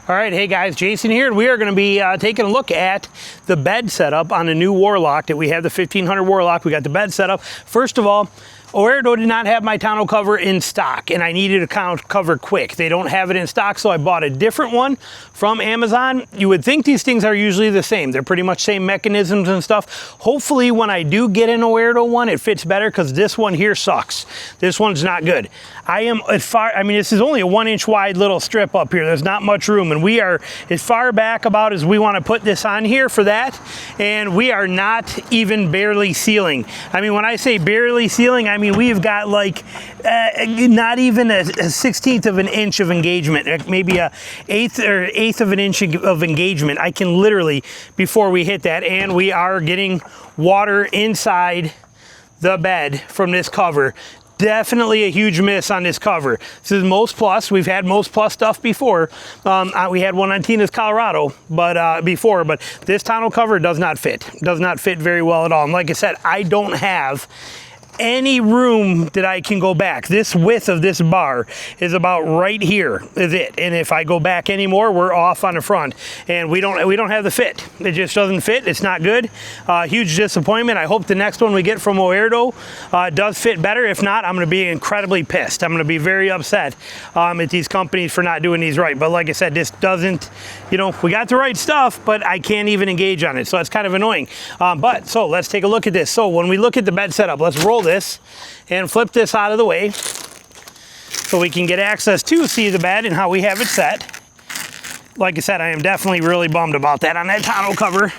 All right, hey guys, Jason here, and we are going to be taking a look at the bed setup on the new Warlock that we have, the 1500 Warlock. We got the bed set up. First of all, Oerdo did not have my tonneau cover in stock, and I needed a cover quick. They don't have it in stock, so I bought a different one from Amazon. You would think these things are usually the same. They're pretty much same mechanisms and stuff. Hopefully, when I do get an Oerdo one, it fits better, because this one here sucks. This one's not good. This is only a 1-inch wide little strip up here. There's not much room, and we are as far back about as we want to put this on here for that, and we are not even barely sealing. I mean, when I say barely sealing, I mean we've got like not even a 1/16 of an inch of engagement, maybe a eighth of an inch of engagement. I can literally, before we hit that, and we are getting water inside the bed from this cover. Definitely a huge miss on this cover. This is Most Plus. We've had Most Plus stuff before. We had one on Tina's Colorado, but this tonneau cover does not fit. Does not fit very well at all. And like I said, I don't have any room that I can go back. This width of this bar is about right here is it, and if I go back anymore, we're off on the front, and we don't have the fit. It just doesn't fit. It's not good. Huge disappointment. I hope the next one we get from Oerdo does fit better. If not, I'm going to be incredibly pissed. I'm going to be very upset at these companies for not doing these right. But like I said, this doesn't, we got the right stuff, but I can't even engage on it, so it's kind of annoying. So let's take a look at this. So when we look at the bed setup, let's roll this and flip this out of the way so we can get access to see the bed and how we have it set. Like I said, I am definitely really bummed about that on that tonneau cover.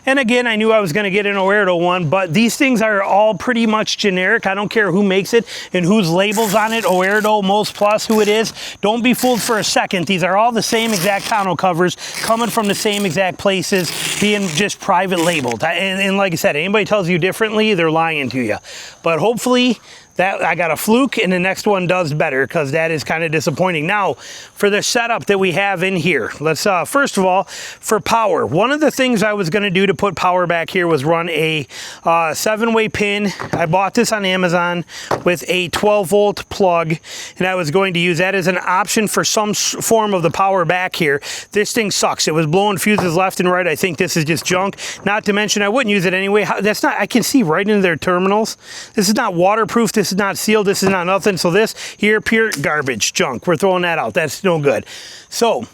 And again, I knew I was going to get an Oerdo one, but these things are all pretty much generic. I don't care who makes it and whose labels on it, Oerdo, Most Plus, who it is. Don't be fooled for a second. These are all the same exact tonneau covers, coming from the same exact places, being just private labeled. And like I said, anybody tells you differently, they're lying to you. But hopefully, that I got a fluke, and the next one does better, because that is kind of disappointing. Now, for the setup that we have in here, let's first of all, for power, one of the things I was going to do to put power back here was run a 7-way pin. I bought this on Amazon with a 12-volt plug, and I was going to use that as an option for some form of the power back here. This thing sucks. It was blowing fuses left and right. I think this is just junk. Not to mention, I wouldn't use it anyway. That's not. I can see right into their terminals. This is not waterproof. This is not sealed. This is not nothing. So this here, pure garbage, junk. We're throwing that out. That's no good. So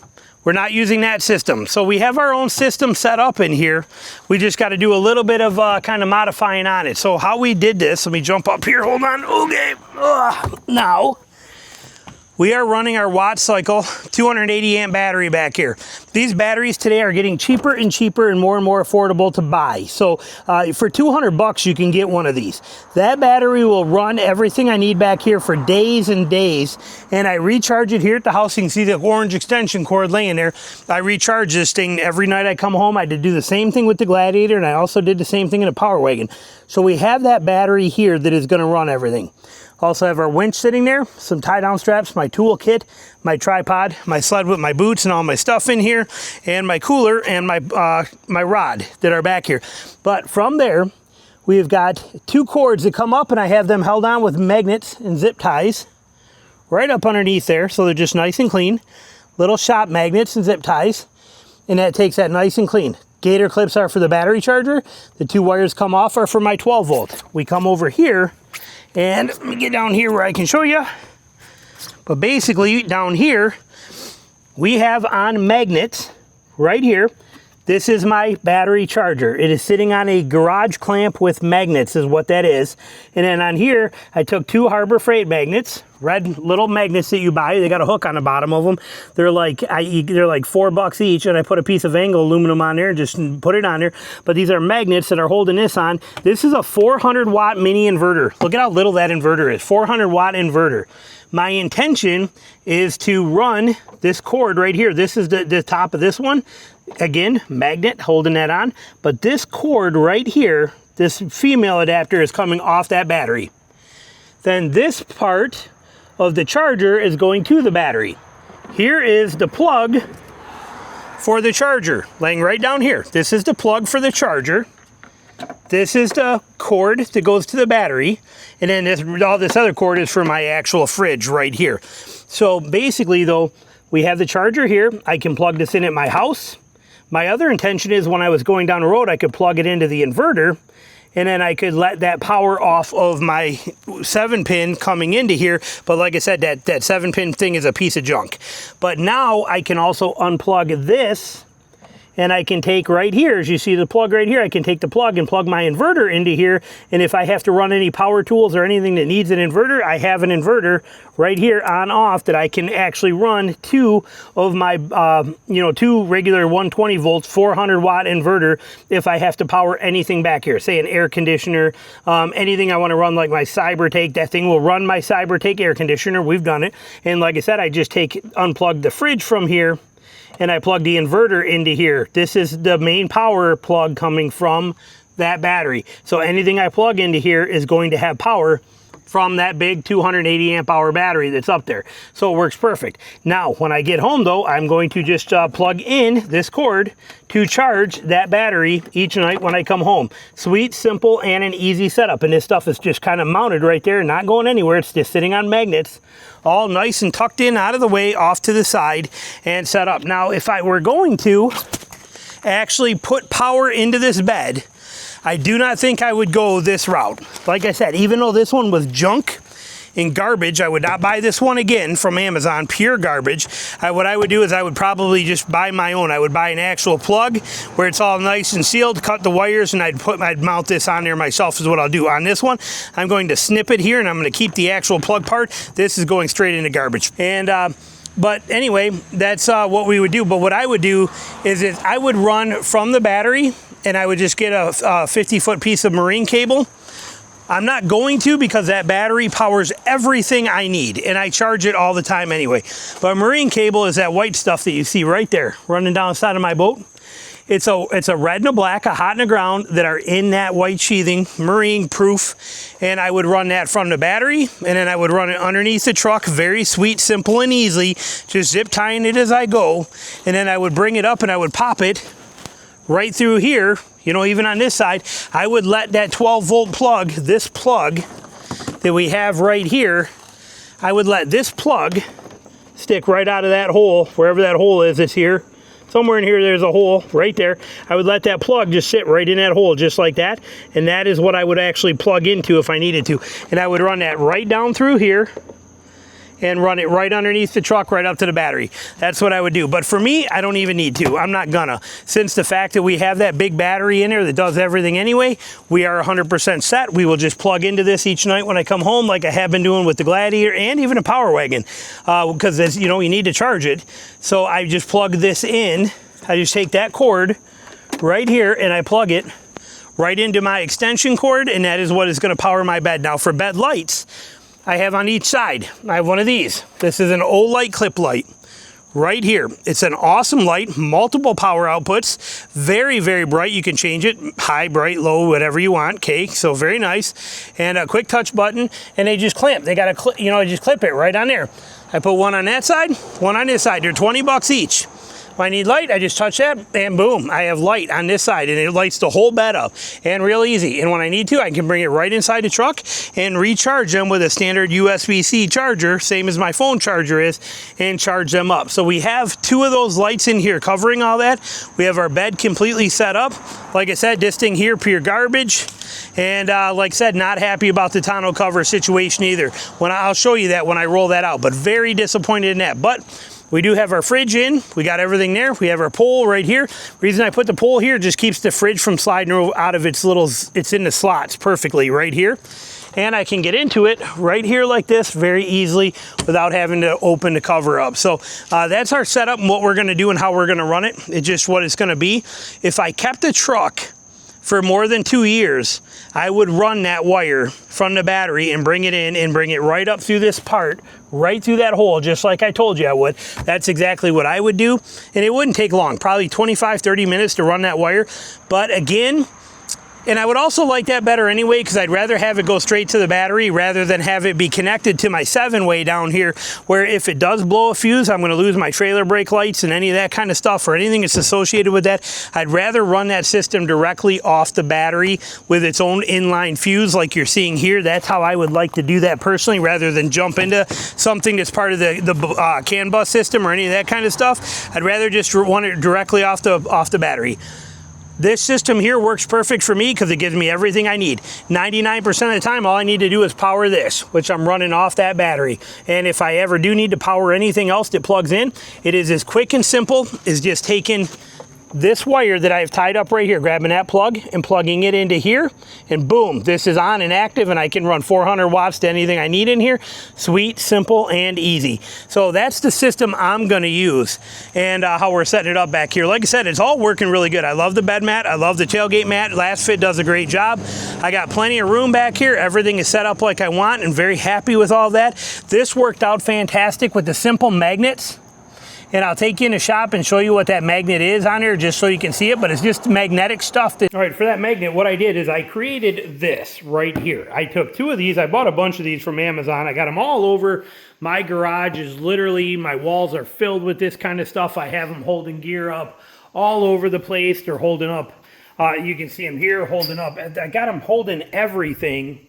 we're not using that system. So we have our own system set up in here. We just got to do a little bit of kind of modifying on it. So how we did this, let me jump up here. Hold on. Okay. Now, we are running our watt cycle 280 amp battery back here. These batteries today are getting cheaper and cheaper and more affordable to buy. So for 200 bucks, you can get one of these. That battery will run everything I need back here for days and days. And I recharge it here at the house. You can see the orange extension cord laying there. I recharge this thing every night I come home. I did do the same thing with the Gladiator, and I also did the same thing in a Power Wagon. So we have that battery here that is going to run everything. Also have our winch sitting there, some tie-down straps, my tool kit, my tripod, my sled with my boots and all my stuff in here, and my cooler and my rod that are back here. But from there, we've got 2 cords that come up, and I have them held on with magnets and zip ties right up underneath there, so they're just nice and clean. Little shop magnets and zip ties, and that takes that nice and clean. Gator clips are for the battery charger. The 2 wires come off are for my 12 volt. We come over here, and let me get down here where I can show you. But basically, down here, we have on magnets right here. This is my battery charger. It is sitting on a garage clamp with magnets is what that is. And then on here, I took 2 Harbor Freight magnets, red little magnets that you buy. They got a hook on the bottom of them. They're like $4 each, and I put a piece of angle aluminum on there and just put it on there. But these are magnets that are holding this on. This is a 400 watt mini inverter. Look at how little that inverter is, 400 watt inverter. My intention is to run this cord right here. This is the top of this one. Again, magnet holding that on. But this cord right here, this female adapter, is coming off that battery. Then this part of the charger is going to the battery. Here is the plug for the charger, laying right down here. This is the plug for the charger. This is the cord that goes to the battery, and then all this other cord is for my actual fridge right here. So basically though, we have the charger here. I can plug this in at my house. My other intention is when I was going down the road, I could plug it into the inverter, and then I could let that power off of my 7-pin coming into here. But like I said, that 7-pin thing is a piece of junk. But now I can also unplug this, and I can take right here, as you see the plug right here, I can take the plug and plug my inverter into here. And if I have to run any power tools or anything that needs an inverter, I have an inverter right here on off that I can actually run 2 of my, 2 regular 120 volts, 400 watt inverter if I have to power anything back here, say an air conditioner, anything I want to run like my CyberTake. That thing will run my CyberTake air conditioner. We've done it. And like I said, I just unplug the fridge from here, and I plug the inverter into here. This is the main power plug coming from that battery. So anything I plug into here is going to have power from that big 280 amp hour battery that's up there. So it works perfect. Now, when I get home though, I'm going to just plug in this cord to charge that battery each night when I come home. Sweet, simple, and an easy setup. And this stuff is just kind of mounted right there, not going anywhere. It's just sitting on magnets, all nice and tucked in out of the way, off to the side, and set up. Now, if I were going to actually put power into this bed, I do not think I would go this route. Like I said, even though this one was junk and garbage, I would not buy this one again from Amazon, pure garbage. What I would do is I would probably just buy my own. I would buy an actual plug where it's all nice and sealed, cut the wires, and I'd mount this on there myself is what I'll do. On this one, I'm going to snip it here, and I'm going to keep the actual plug part. This is going straight into garbage. And but anyway, that's what we would do. But what I would do is I would run from the battery, and I would just get a 50-foot piece of marine cable. I'm not going to, because that battery powers everything I need, and I charge it all the time anyway. But marine cable is that white stuff that you see right there running down the side of my boat. It's a red and a black, a hot and a ground that are in that white sheathing, marine proof, and I would run that from the battery, and then I would run it underneath the truck, very sweet, simple, and easy, just zip tying it as I go, and then I would bring it up and I would pop it right through here. You know, even on this side, I would let that 12-volt plug, this plug that we have right here, I would let this plug stick right out of that hole, wherever that hole is. It's here. Somewhere in here, there's a hole right there. I would let that plug just sit right in that hole, just like that. And that is what I would actually plug into if I needed to. And I would run that right down through here and run it right underneath the truck, right up to the battery. That's what I would do. But for me, I don't even need to. I'm not gonna. Since the fact that we have that big battery in there that does everything anyway, we are 100% set. We will just plug into this each night when I come home, like I have been doing with the Gladiator and even a Power Wagon, because you know, you need to charge it. So I just plug this in. I just take that cord right here and I plug it right into my extension cord, and that is what is gonna power my bed. Now for bed lights, I have on each side, I have one of these. This is an O-Light clip light right here. It's an awesome light, multiple power outputs, very, very bright. You can change it, high, bright, low, whatever you want, okay, so very nice. And a quick touch button, and they just clamp. They got a clip, you know, I just clip it right on there. I put one on that side, one on this side. They're 20 bucks each. When I need light, I just touch that, and boom, I have light on this side, and it lights the whole bed up, and real easy. And when I need to, I can bring it right inside the truck and recharge them with a standard USB-C charger, same as my phone charger is, and charge them up. So we have 2 of those lights in here covering all that. We have our bed completely set up. Like I said, this thing here, pure garbage. And like I said, not happy about the tonneau cover situation either. I'll show you that when I roll that out, but very disappointed in that. But we do have our fridge in. We got everything there. We have our pole right here. Reason I put the pole here just keeps the fridge from sliding out of it's in the slots perfectly right here. And I can get into it right here like this very easily without having to open the cover up. So that's our setup and what we're gonna do and how we're gonna run it. It's just what it's gonna be. If I kept the truck for more than 2 years, I would run that wire from the battery and bring it in and bring it right up through this part, right through that hole, just like I told you I would. That's exactly what I would do. And it wouldn't take long, probably 25, 30 minutes to run that wire. But again, And I would also like that better anyway, because I'd rather have it go straight to the battery rather than have it be connected to my 7-way down here, where if it does blow a fuse, I'm going to lose my trailer brake lights and any of that kind of stuff, or anything that's associated with that. I'd rather run that system directly off the battery with its own inline fuse like you're seeing here. That's how I would like to do that personally, rather than jump into something that's part of the CAN bus system or any of that kind of stuff. I'd rather just run it directly off the battery. This system here works perfect for me because it gives me everything I need. 99% of the time, all I need to do is power this, which I'm running off that battery. And if I ever do need to power anything else that plugs in, it is as quick and simple as just taking this wire that I've tied up right here, grabbing that plug and plugging it into here, and boom, this is on and active, and I can run 400 watts to anything I need in here. Sweet, simple, and easy. So that's the system I'm gonna use, and how we're setting it up back here. Like I said, it's all working really good. I love the bed mat, I love the tailgate mat. Last Fit does a great job. I got plenty of room back here. Everything is set up like I want, and very happy with all that. This worked out fantastic with the simple magnets. And I'll take you in the shop and show you what that magnet is on here just so you can see it, but it's just magnetic stuff. All right, for that magnet, what I did is I created this right here. I took 2 of these. I bought a bunch of these from Amazon. I got them all over. My garage is literally, my walls are filled with this kind of stuff. I have them holding gear up all over the place. They're holding up, you can see them here holding up. I got them holding everything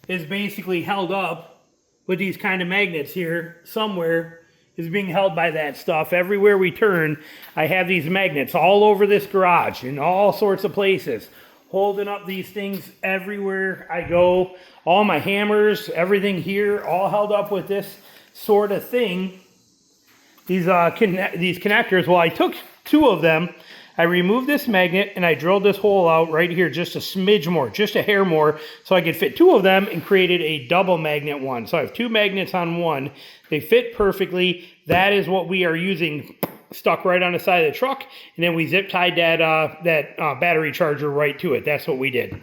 is basically held up with these kind of magnets here somewhere. Is being held by that stuff. Everywhere we turn, I have these magnets all over this garage in all sorts of places, holding up these things everywhere I go. All my hammers, everything here, all held up with this sort of thing. These connectors, well, I took 2 of them. I removed this magnet and I drilled this hole out right here just a smidge more, just a hair more, so I could fit 2 of them and created a double magnet one. So I have 2 magnets on one. They fit perfectly. That is what we are using, stuck right on the side of the truck, and then we zip tied that battery charger right to it. That's what we did.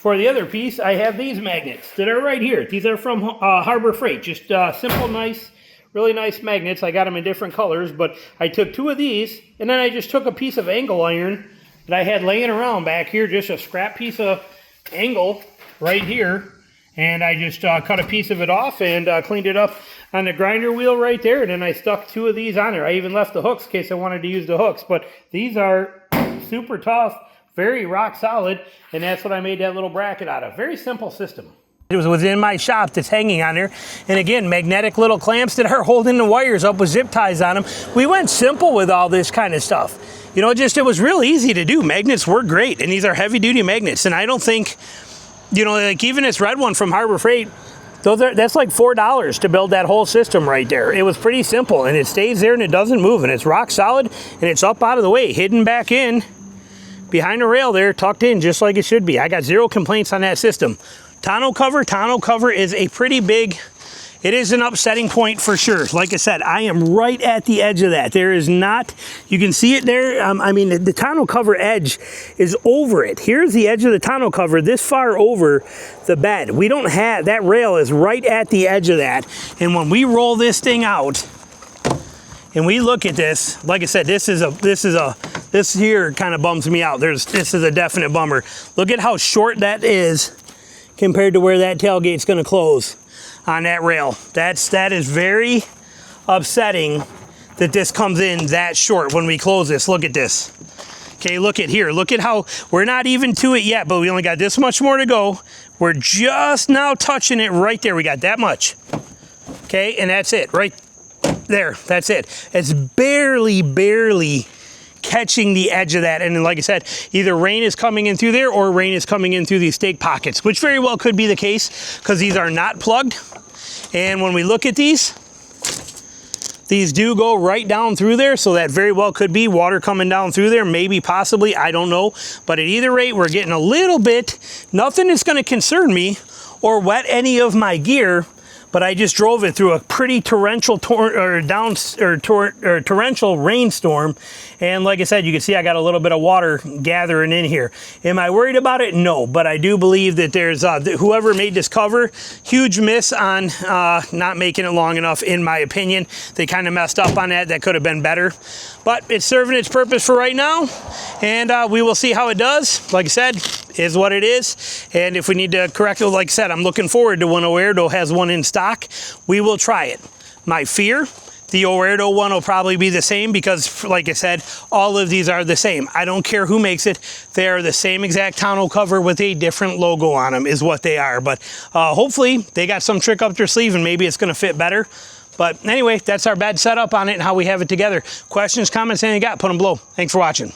For the other piece, I have these magnets that are right here. These are from Harbor Freight, just simple, nice, really nice magnets. I got them in different colors, but I took 2 of these, and then I just took a piece of angle iron that I had laying around back here, just a scrap piece of angle right here, and I just cut a piece of it off and cleaned it up on the grinder wheel right there, and then I stuck 2 of these on there. I even left the hooks in case I wanted to use the hooks, but these are super tough, very rock solid, and that's what I made that little bracket out of. Very simple system. It was within my shop that's hanging on there. And again, magnetic little clamps that are holding the wires up with zip ties on them. We went simple with all this kind of stuff. You know, it was real easy to do. Magnets work great, and these are heavy duty magnets. And I don't think, you know, like even this red one from Harbor Freight, that's like $4 to build that whole system right there. It was pretty simple, and it stays there and it doesn't move, and it's rock solid, and it's up out of the way, hidden back in behind the rail there, tucked in just like it should be. I got 0 complaints on that system. Tonneau cover is a pretty big, it is an upsetting point for sure. Like I said, I am right at the edge of that. There is not, you can see it there. I mean, the tonneau cover edge is over it. Here's the edge of the tonneau cover this far over the bed. We don't have, that rail is right at the edge of that. And when we roll this thing out and we look at this, like I said, this here kind of bums me out. This is a definite bummer. Look at how short that is compared to where that tailgate's gonna close on that rail. That is very upsetting that this comes in that short when we close this. Look at this. Okay, look at here. Look at how we're not even to it yet, but we only got this much more to go. We're just now touching it right there. We got that much. Okay, and that's it, right there. That's it. It's barely catching the edge of that. And then, like I said, either rain is coming in through there or rain is coming in through these stake pockets, which very well could be the case because these are not plugged. And when we look at these do go right down through there, so that very well could be water coming down through there, maybe, possibly, I don't know. But at either rate, we're getting a little bit, nothing is going to concern me or wet any of my gear, but I just drove it through a pretty torrential torrential rainstorm. And like I said, you can see I got a little bit of water gathering in here. Am I worried about it? No, but I do believe that there's, whoever made this cover, huge miss on not making it long enough, in my opinion. They kind of messed up on that. That could have been better. But it's serving its purpose for right now, and we will see how it does. Like I said, is what it is. And if we need to correct it, like I said, I'm looking forward to when Oerdo has one in stock. We will try it. My fear, the Oerdo one will probably be the same because, like I said, all of these are the same. I don't care who makes it. They are the same exact tonneau cover with a different logo on them is what they are. But hopefully they got some trick up their sleeve and maybe it's going to fit better. But anyway, that's our bed setup on it and how we have it together. Questions, comments, anything you got, put them below. Thanks for watching.